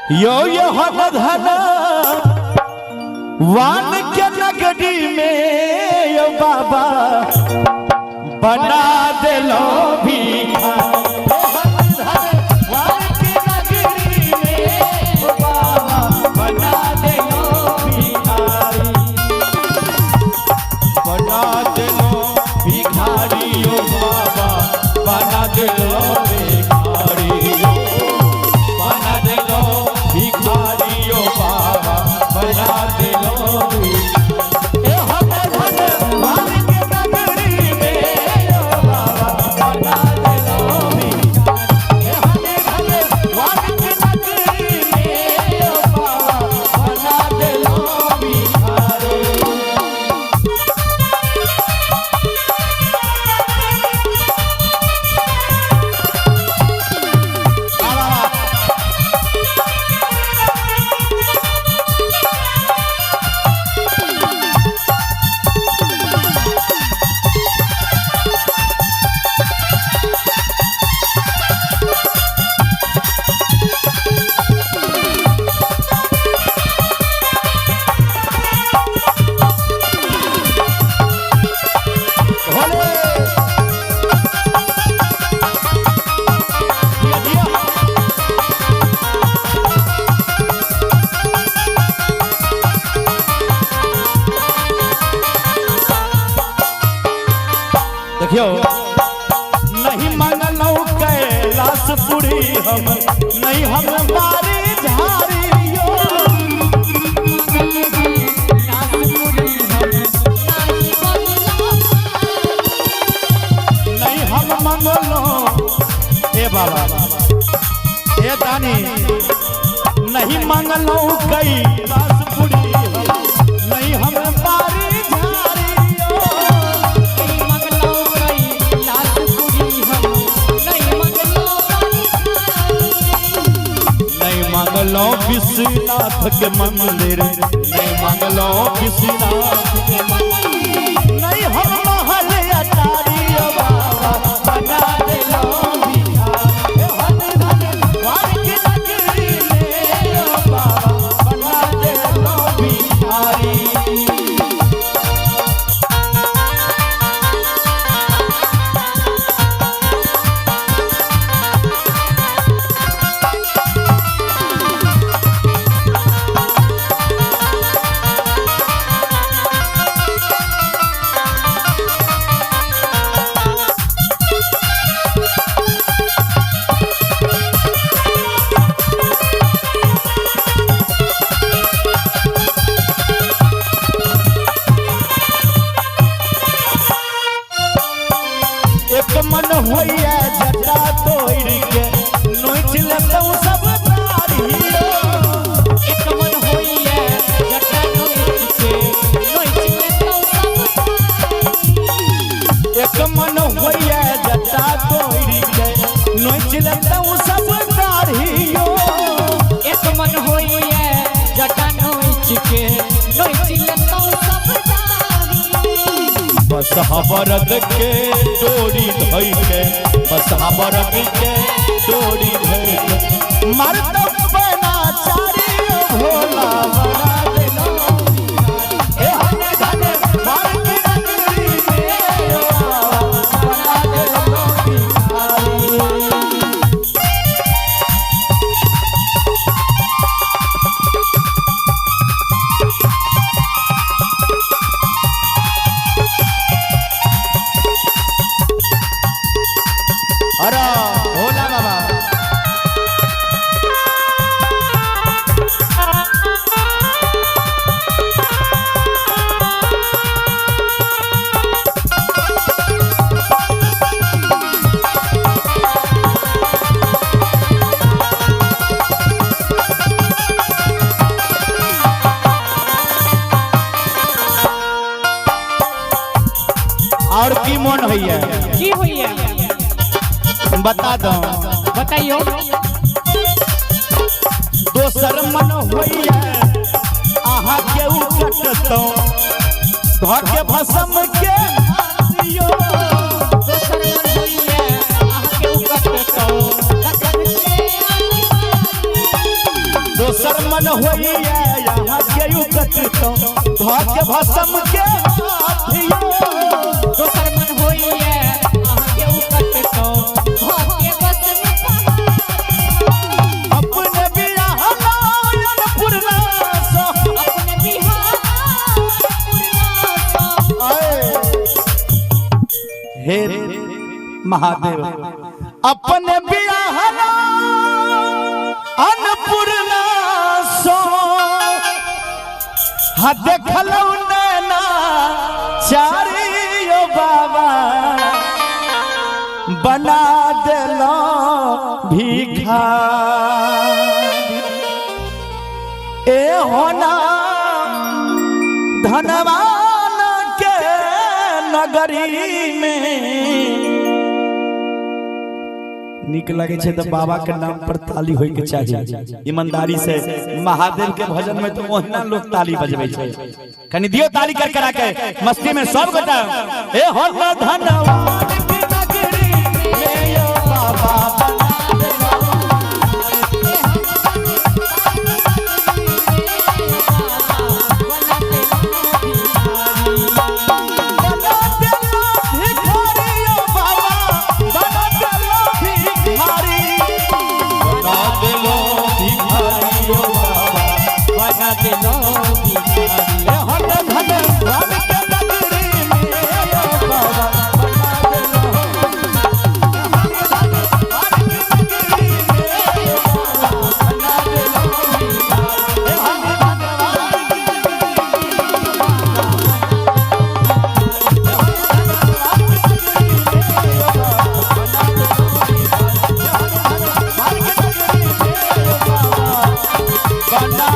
यो हन धन वान के नगरी में यो बाबा बना दे लो भिखारी। देखियो नहीं मंगलो कैलाश पुरी हम नहीं हम मारे झारियो नहीं हम मंगलो ए बाबा ए दानी नहीं मंगलो कैलाश पुरी नहीं हम मारे मंगलो विश्वनाथ के मंदिर नहीं मंगलो विश्वनाथ के मंदिर नहीं हम महल अटारी बाबा बना दे लो भिखारी। हन धन वार के नगरी में बाबा बना दे लो भिखारी। मन होइया जटा तोड़ के नोच लेता हूँ सब तारियो। एक मन होइया जटा तोड़ के नोच लेता हूँ सब तारियो। एक मन होइया जटा तोड़ के नोच लेता हूँ सब तारियो। एक मन होइया जटा नोच के नोच लेता हूँ सब तारियो। बस हबरद के डोरी धोई के बस हबरद के डोरी धोई के मर्द बना चारी भोला बना दे लो भिखारी। हन धन वार के नगरी में बना दे लो भिखारी। अरे भोला बाबा और की मन होइए की होइया बता दो बताइयो। दोसर मन होइए आहा के उकटतो घर के भस्म के दियो। दोसर मन होइया आहा के उकटतो दोसर मन होइए यहाँ के युगत तो भाग्य भसम के हाथियो दोसर मन होइए आगे उकट तो भाग्य बस में अपने बियाह नायन पुरना सो अपने बिहार हे महादेव अपने बियाह अन्नपूर्णा सो हा देखलौ नैना चारियो बाबा बना देलो भिखारी ए होना धनवान के नगरी में निक लगे छे तो बाबा के नाम पर ताली होय के चाहिए ईमानदारी से महादेव के भजन में तो ओहिना लोग ताली बजबै छे कनी दियो ताली कर करा के मस्ती में सब गोटा ए हो धनवान की नगरी में यो बाबा बना